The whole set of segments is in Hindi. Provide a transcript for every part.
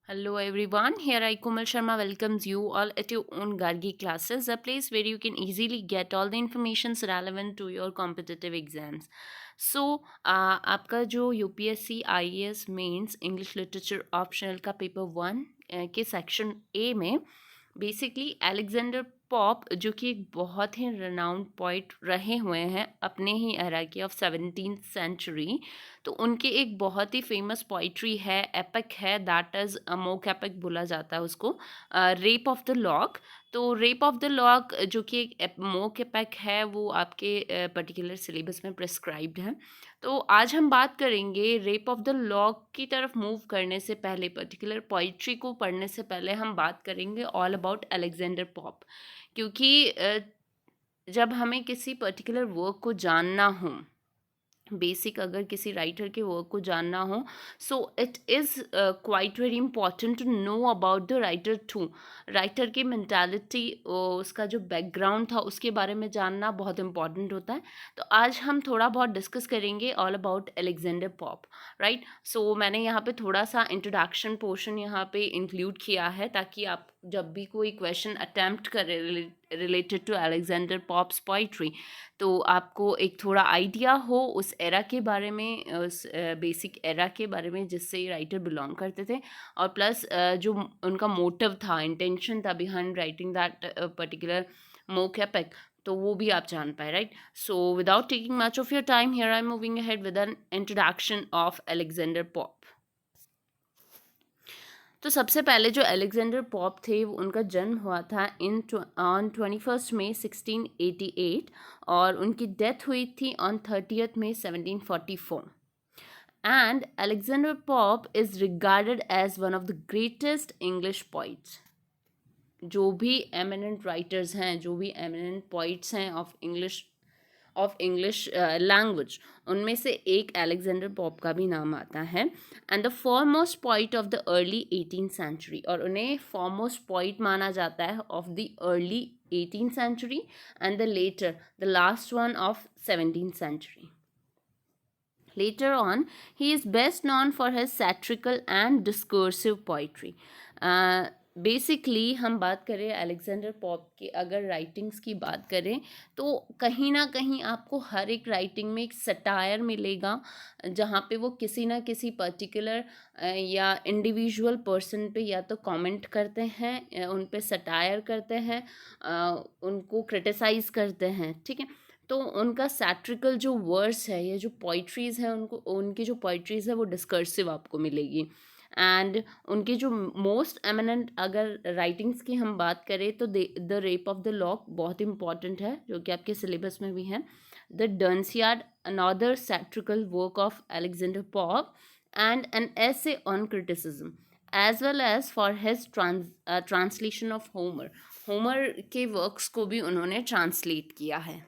Hello everyone, here I Komal Sharma welcomes you all at your own Gargi classes, a place where you can easily get all the informations relevant to your competitive exams. So, आपका जो UPSC IAS mains English literature optional का पेपर 1 के सेक्शन ए में बेसिकली अलेक्जेंडर पॉप जो कि एक बहुत ही रनाउंड पोइट रहे हुए हैं अपने ही एरा के ऑफ 17th सेंचुरी। तो उनके एक बहुत ही फेमस पोइट्री है, एपिक है, दैट इज़ मोक एपिक बोला जाता है उसको, रेप ऑफ द लॉक। तो रेप ऑफ द लॉक जो कि एक मोक एपिक है वो आपके पर्टिकुलर सिलेबस में प्रिस्क्राइब्ड है। तो आज हम बात करेंगे रेप ऑफ द लॉक की तरफ मूव करने से पहले, पर्टिकुलर पोइट्री को पढ़ने से पहले हम बात करेंगे ऑल अबाउट अलेक्जेंडर पॉप। क्योंकि जब हमें किसी पर्टिकुलर वर्क को जानना हो, बेसिक अगर किसी राइटर के वर्क को जानना हो, so it is quite very important to know about the writer too. Writer की मैंटालिटी, उसका जो बैकग्राउंड था उसके बारे में जानना बहुत इंपॉर्टेंट होता है। तो आज हम थोड़ा बहुत डिस्कस करेंगे all about Alexander Pope, right. So मैंने यहाँ पे थोड़ा सा इंट्रोडक्शन पोर्शन यहाँ पे इंक्लूड किया है ताकि आप जब भी कोई क्वेश्चन अटैम्प्ट करें related to Alexander Pope's poetry, तो आपको एक थोड़ा आइडिया हो उस एरा के बारे में, उस बेसिक एरा के बारे में जिससे ये राइटर बिलोंग करते थे, और प्लस जो उनका मोटिव था, इंटेंशन था behind writing that particular mock epic, तो वो भी आप जान पाए, right. So without taking much of your time, here I am moving ahead with an introduction of Alexander Pope. तो सबसे पहले जो अलेक्जेंडर पॉप थे उनका जन्म हुआ था ऑन 21 मई 1688, और उनकी डेथ हुई थी on 30 May 1744। And Alexander Pope is regarded as one of the greatest English poets. जो भी एमिनेंट राइटर्स हैं, जो भी एमिनेंट पोइट्स हैं ऑफ इंग्लिश लैंग्वेज, उनमें से एक अलेक्जेंडर पॉप का भी नाम आता है। And the foremost poet of the early 18th century, और उन्हें फॉरमोस्ट पोइट माना जाता है of the early 18th century and the last one of 17th century. Later on, he is best known for his satirical and discursive poetry. Basically हम बात करें अलेक्जेंडर पॉप की, अगर राइटिंग्स की बात करें तो कहीं ना कहीं आपको हर एक राइटिंग में एक सटायर मिलेगा, जहाँ पे वो किसी ना किसी पर्टिकुलर या इंडिविजुअल पर्सन पे या तो कमेंट करते हैं, उन पे सटायर करते हैं, उनको क्रिटिसाइज़ करते हैं, ठीक है। तो उनका सैट्रिकल जो वर्स है या जो पोइट्रीज़ है, उनको उनकी जो पोइट्रीज़ है वो डिस्कर्सिव आपको मिलेगी। एंड उनकी जो मोस्ट एमिनेंट अगर राइटिंग्स की हम बात करें तो the Rape of the Lock बहुत इंपॉर्टेंट है, जो कि आपके सिलेबस में भी है। The Dunciad, another satirical work of Alexander Pope, and an essay on criticism, as well as for his translation of Homer. Homer के वर्क्स को भी उन्होंने ट्रांसलेट किया है।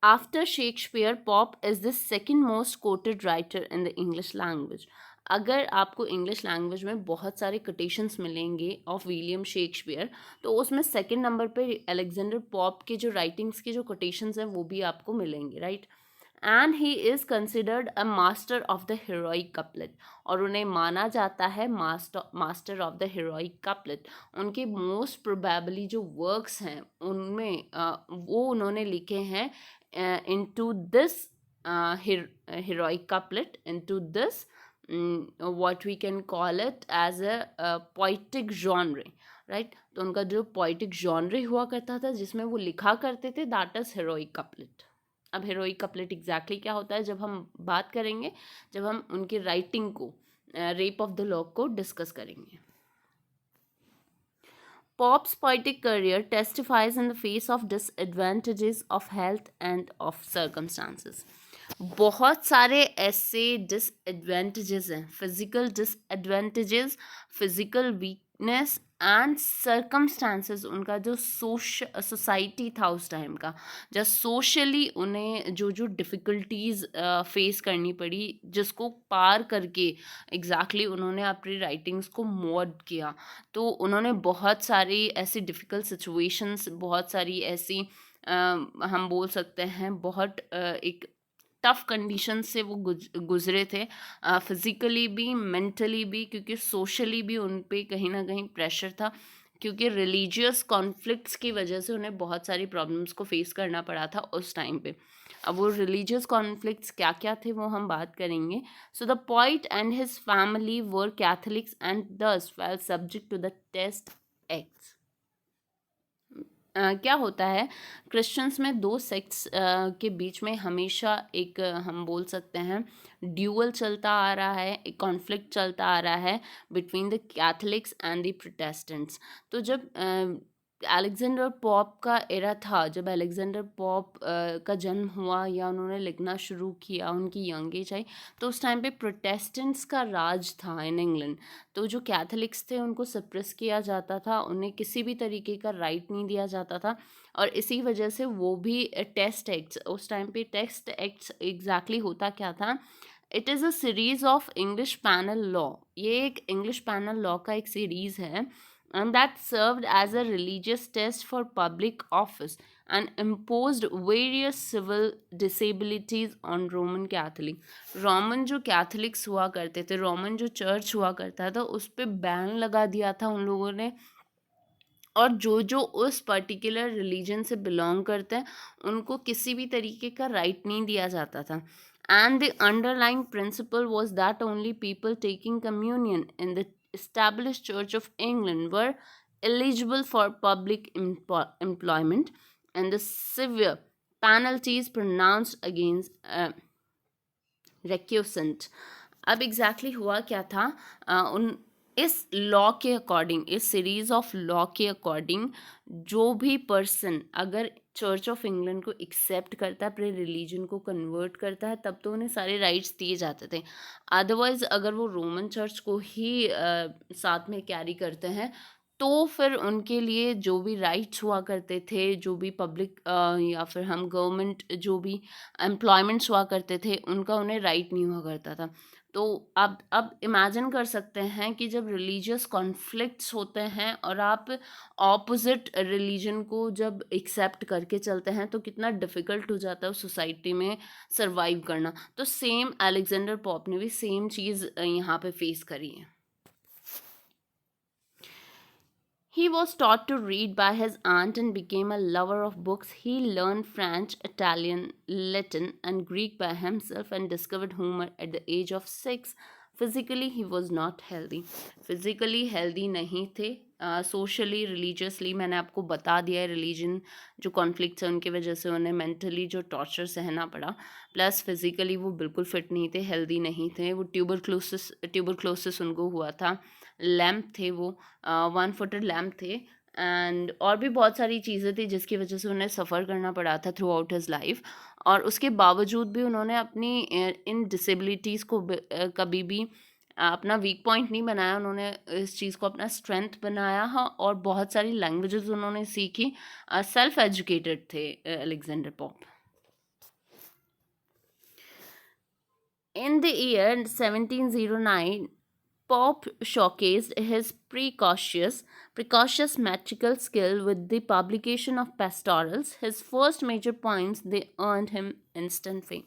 After Shakespeare, Pope is the second most quoted writer in the English language. अगर आपको इंग्लिश लैंग्वेज में बहुत सारे कोटेशंस मिलेंगे ऑफ विलियम शेक्सपियर, तो उसमें सेकंड नंबर पे अलेक्जेंडर पॉप के जो राइटिंग्स के जो कोटेशंस हैं वो भी आपको मिलेंगे, right. And he is considered a master of the heroic couplet, और उन्हें माना जाता है master of the heroic couplet. उनके मोस्ट प्रोबेबली जो वर्क्स हैं उनमें वो उन्होंने लिखे हैं into this heroic couplet, into this what we can call it as a poetic genre, right। तो उनका जो poetic genre हुआ करता था जिसमें वो लिखा करते थे, that is heroic couplet। अब heroic couplet exactly क्या होता है जब हम बात करेंगे, जब हम उनकी राइटिंग को रेप ऑफ द लॉक को डिस्कस करेंगे। Pop's poetic career testifies in the face of disadvantages of health and of circumstances. बहुत सारे ऐसे डिसएडवांटेजेस हैं, physical disadvantages, physical weakness and circumstances. उनका जो सोसाइटी था उस टाइम का, जब सोशली उन्हें जो जो डिफ़िकल्टीज़ फेस करनी पड़ी, जिसको पार करके एग्जैक्टली उन्होंने अपनी राइटिंग्स को मोड किया। तो उन्होंने बहुत सारी ऐसी डिफ़िकल्ट सिचुएशंस, बहुत सारी ऐसी हम बोल सकते हैं बहुत एक टफ कंडीशन से वो गुजरे थे, फिज़िकली भी, मेंटली भी, क्योंकि सोशली भी उन पे कहीं ना कहीं प्रेशर था, क्योंकि रिलीजियस कॉन्फ्लिक्ट्स की वजह से उन्हें बहुत सारी प्रॉब्लम्स को फेस करना पड़ा था उस टाइम पे। अब वो रिलीजियस कॉन्फ्लिक्ट्स क्या क्या थे वो हम बात करेंगे। So the poet and his family were Catholics and thus fell subject to the Test Acts. क्या होता है, क्रिश्चियंस में दो सेक्ट्स के बीच में हमेशा एक हम बोल सकते हैं ड्यूअल चलता आ रहा है, एक कॉन्फ्लिक्ट चलता आ रहा है between the Catholics and the Protestants. तो जब अलेक्जेंडर पॉप का एरा था, जब अलेक्जेंडर पॉप का जन्म हुआ या उन्होंने लिखना शुरू किया, उनकी यंग एज आई, तो उस टाइम पे प्रोटेस्टेंट्स का राज था इन इंग्लैंड। तो जो कैथलिक्स थे उनको सप्रेस किया जाता था, उन्हें किसी भी तरीके का राइट नहीं दिया जाता था, और इसी वजह से वो भी टेस्ट एक्ट्स, उस टाइम पे टेस्ट एक्ट्स एग्जैक्टली होता क्या था, it is a series of English panel law. ये एक इंग्लिश पैनल लॉ का एक सीरीज है, and that served as a religious test for public office and imposed various civil disabilities on Roman Catholic। Roman जो कैथलिक्स हुआ करते थे, रोमन जो चर्च हुआ करता था, उस पर बैन लगा दिया था उन लोगों ने, और जो जो उस पर्टिकुलर रिलीजन से बिलोंग करते हैं उनको किसी भी तरीके का राइट नहीं दिया जाता था। And the underlying principle was that only people taking communion in द established Church of England were eligible for public employment, and the severe penalties pronounced against recusant। अब एग्जैक्टली हुआ क्या था, उन इस लॉ के अकॉर्डिंग, इस सीरीज ऑफ लॉ के अकॉर्डिंग, जो भी पर्सन अगर चर्च ऑफ इंग्लैंड को एक्सेप्ट करता है, अपने रिलीजन को कन्वर्ट करता है, तब तो उन्हें सारे राइट्स दिए जाते थे। अदरवाइज अगर वो रोमन चर्च को ही साथ में कैरी करते हैं, तो फिर उनके लिए जो भी राइट्स हुआ करते थे, जो भी पब्लिक या फिर हम गवर्नमेंट जो भी एम्प्लॉयमेंट्स हुआ करते थे, उनका उन्हें राइट नहीं हुआ करता था। तो अब इमेजिन कर सकते हैं कि जब रिलीजियस कॉन्फ्लिक्ट्स होते हैं और आप ऑपोजिट रिलीजन को जब एक्सेप्ट करके चलते हैं, तो कितना डिफ़िकल्ट हो जाता है उस सोसाइटी में सर्वाइव करना। तो सेम अलेक्जेंडर पॉप ने भी सेम चीज़ यहाँ पे फेस करी है। He was taught to read by his aunt and became a lover of books. He learned French, Italian, Latin, and Greek by himself and discovered humor at the age of 6. Physically, he was not healthy. Physically healthy नहीं थे। सोशली रिलीजियसली मैंने आपको बता दिया है, रिलीजन जो कॉन्फ्लिक्ट्स है उनकी वजह से उन्हें मेंटली जो टॉर्चर सहना पड़ा, प्लस फिजिकली वो बिल्कुल फिट नहीं थे, हेल्दी नहीं थे। वो ट्यूबरक्लोसिस उनको हुआ था, लैम्प थे वो, 1 फुटेड लैम्प थे, एंड और भी बहुत सारी चीज़ें थी जिसकी वजह से उन्हें सफ़र करना पड़ा था थ्रू आउट हिज लाइफ। और उसके बावजूद भी उन्होंने अपनी इन डिसेबिलिटीज़ को कभी भी अपना वीक पॉइंट नहीं बनाया, उन्होंने इस चीज़ को अपना स्ट्रेंथ बनाया। हाँ, और बहुत सारी लैंग्वेजेस उन्होंने सीखी, सेल्फ एजुकेटेड थे Alexander Pope. In the year 1709, Pope showcased his precocious metrical skill with the publication of pastorals. His first major poems, they earned him instant fame.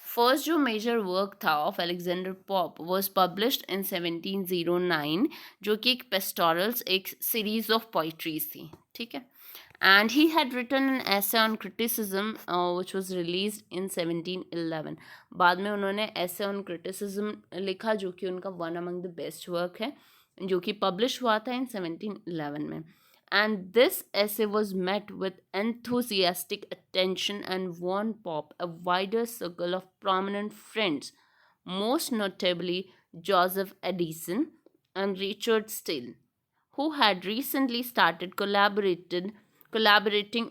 First जो मेजर वर्क था of Alexander pop was published in 1709, जो कि एक पेस्टोरल्स, एक सीरीज ऑफ पोइट्रीज थी, ठीक है। And he had written an essay on criticism, which was released in 1711. बाद में उन्होंने essay on criticism लिखा, जो कि उनका one among the best work है, जो कि publish हुआ था in 1711 में। And this essay was met with enthusiastic attention and won Pop a wider circle of prominent friends, most notably Joseph Addison and Richard Steele, who had recently started collaborating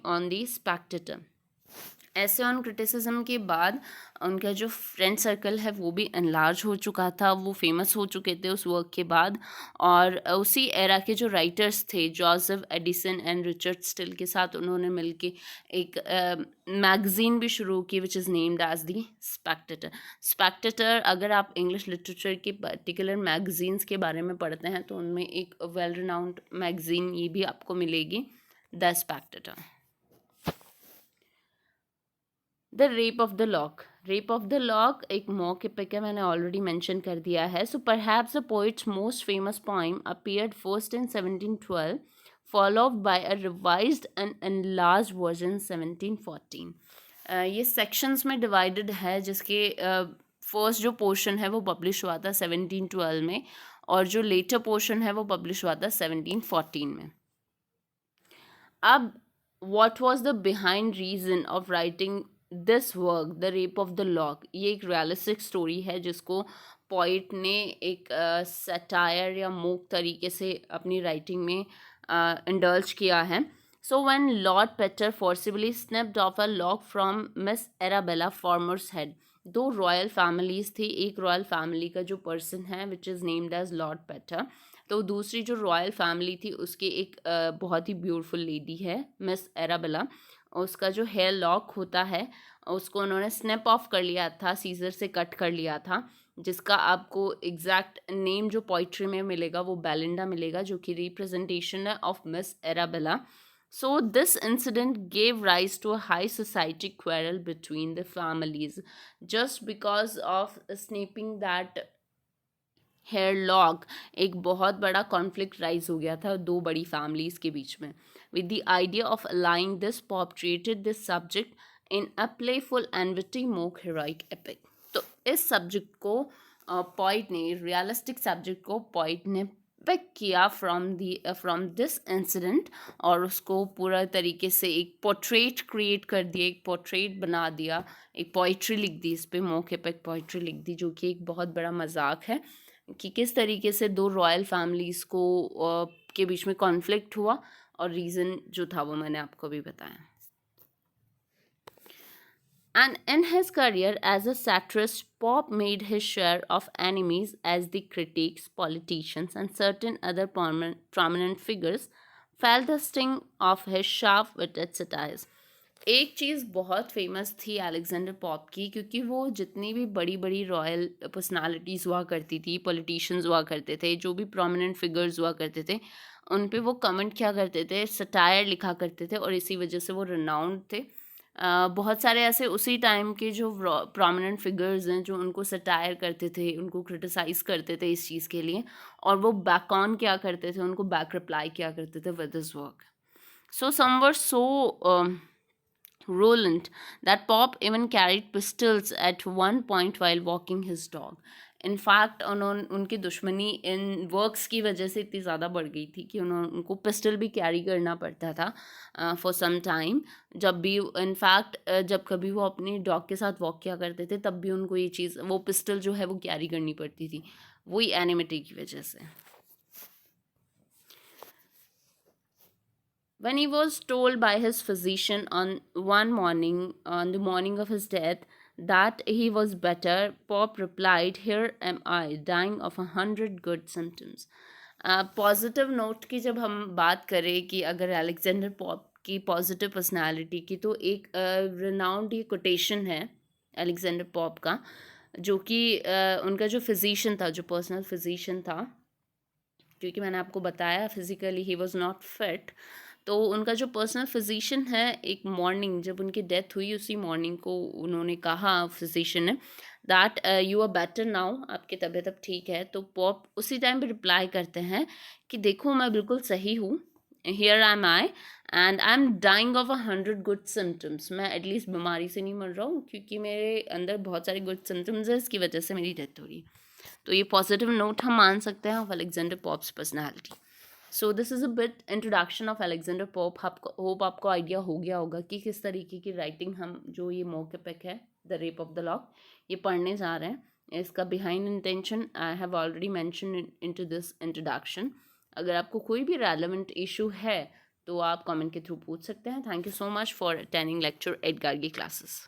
on the Spectator. ऐसे ऑन क्रिटिसिज्म के बाद उनका जो फ्रेंड सर्कल है वो भी एनलार्ज हो चुका था, वो फेमस हो चुके थे उस वर्क के बाद। और उसी एरा के जो राइटर्स थे, Joseph Addison and Richard Steele के साथ उन्होंने मिलके एक मैगज़ीन भी शुरू की, which is named as the Spectator. Spectator, अगर आप इंग्लिश लिटरेचर के पर्टिकुलर मैगज़ीन्स के बारे में पढ़ते हैं तो उनमें एक वेल रिनाउंड मैगज़ीन ये भी आपको मिलेगी, the Spectator. The Rape of the lock. Rape of the lock एक मौके पे क्या मैंने ऑलरेडी मेंशन कर दिया है. So perhaps the poet's most famous poem appeared first in 1712, followed by a revised and enlarged version 1714. ये सेक्शंस में डिवाइडेड है, जिसके फर्स्ट जो पोर्शन है वो पब्लिश हुआ था 1712 में, और जो लेटर पोर्शन है वो पब्लिश हुआ था 1714 में. अब what was the behind reason of writing this work, The Rape of the Lock? ये एक रियलिस्टिक स्टोरी है जिसको पोइट ने एक सटायर या मूक तरीके से अपनी राइटिंग में इंडल्ज किया है. So when Lord Petre forcibly snapped off a lock from Miss Arabella Fermor's head. दो रॉयल फैमिलीज थी. एक रॉयल फैमिली का जो पर्सन है which is named as Lord Petre, तो दूसरी जो रॉयल फैमिली थी उसकी एक बहुत ही ब्यूटीफुल लेडी है मिस एराबेला. उसका जो हेयर लॉक होता है उसको उन्होंने स्नैप ऑफ कर लिया था, सीजर से कट कर लिया था, जिसका आपको एग्जैक्ट नेम जो पोइट्री में मिलेगा वो बेलिंडा मिलेगा, जो कि रिप्रेजेंटेशन है of Miss Arabella. So this incident gave rise to a high society quarrel between the families just because of snapping that hair lock. एक बहुत बड़ा कॉन्फ्लिक्ट राइज हो गया था दो बड़ी फैमिलीज के बीच में. With the idea of allaying this, Pope treated this subject in a playful and witty mock heroic epic. तो इस सब्जेक्ट को पॉइट ने, रियलिस्टिक सब्जेक्ट को पॉइट ने पिक किया फ्रॉम दिस इंसिडेंट, और उसको पूरा तरीके से एक पोर्ट्रेट क्रिएट कर दिया, एक पोर्ट्रेट बना दिया, एक पोइट्री लिख दी, इस पर मोक एपिक पोइट्री लिख दी, जो कि एक बहुत बड़ा मजाक है कि किस तरीके से दो रॉयल फैमिलीज़ को के बीच में कॉन्फ्लिक्ट हुआ, और रीज़न जो था वो मैंने आपको भी बताया. And in his career as a satirist, Pope made his share of enemies as the critics, politicians, and certain other prominent figures felt the sting of his sharp-witted satires. एक चीज़ बहुत फेमस थी अलेक्जेंडर पॉप की, क्योंकि वो जितनी भी बड़ी बड़ी रॉयल पर्सनालिटीज़ हुआ करती थी, पॉलिटिशियंस हुआ करते थे, जो भी प्रोमिनेंट फिगर्स हुआ करते थे, उन पे वो कमेंट क्या करते थे, सटायर लिखा करते थे, और इसी वजह से वो रिनाउंड थे. बहुत सारे ऐसे उसी टाइम के जो प्रोमिनेंट फिगर्स हैं जो उनको सटायर करते थे, उनको क्रिटिसाइज करते थे इस चीज़ के लिए, और वो बैक ऑन क्या करते थे, उनको बैक रिप्लाई क्या करते थे with this work. So some were so Roland that Pop even carried pistols at one point while walking his dog. In fact उनकी दुश्मनी इन वर्क्स की वजह से इतनी ज़्यादा बढ़ गई थी कि उनको पिस्टल भी कैरी करना पड़ता था फॉर सम टाइम. जब भी इनफैक्ट जब कभी वो अपनी डॉग के साथ वॉक किया करते थे तब भी उनको ये चीज़, वो पिस्टल जो है वो कैरी करनी पड़ती थी, वही एनिमिटी की वजह से. When he was told by his physician on the morning of his death, that he was better, Pop replied, "Here am I, dying of 100 good symptoms." Positive note की जब हम बात करें कि अगर अलेक्जेंडर पॉप की पॉजिटिव पर्सनालिटी की, तो एक रिनाउंड ये कोटेशन है अलेक्जेंडर पॉप का, जो कि उनका जो फिजिशियन था, जो पर्सनल फिजिशियन था, क्योंकि मैंने आपको बताया physically he was not fit, तो उनका जो पर्सनल फिजिशियन है, एक मॉर्निंग जब उनकी डेथ हुई उसी मॉर्निंग को उन्होंने कहा फिजिशियन ने that you are better now, आपकी तबीयत अब ठीक है. तो पॉप उसी टाइम पे रिप्लाई करते हैं कि देखो मैं बिल्कुल सही हूँ, here am I and I am dying of 100 good symptoms. मैं एटलीस्ट बीमारी से नहीं मर रहा हूँ, क्योंकि मेरे अंदर बहुत सारे गुड सिम्टम्स हैं, इसकी वजह से मेरी डेथ हो रही है. तो ये पॉजिटिव नोट हम मान सकते हैं of Alexander pops personality. So this is a bit introduction of Alexander pop. Hope आपको आइडिया हो गया होगा कि किस तरीके की राइटिंग हम, जो ये मोक एपिक है the Rape of the lock, ये पढ़ने जा रहे हैं. इसका behind intention I have already mention into this introduction. अगर आपको कोई भी रेलेवेंट इशू है तो आप कमेंट के थ्रू पूछ सकते हैं. Thank you so much for attending lecture at Gargi classes.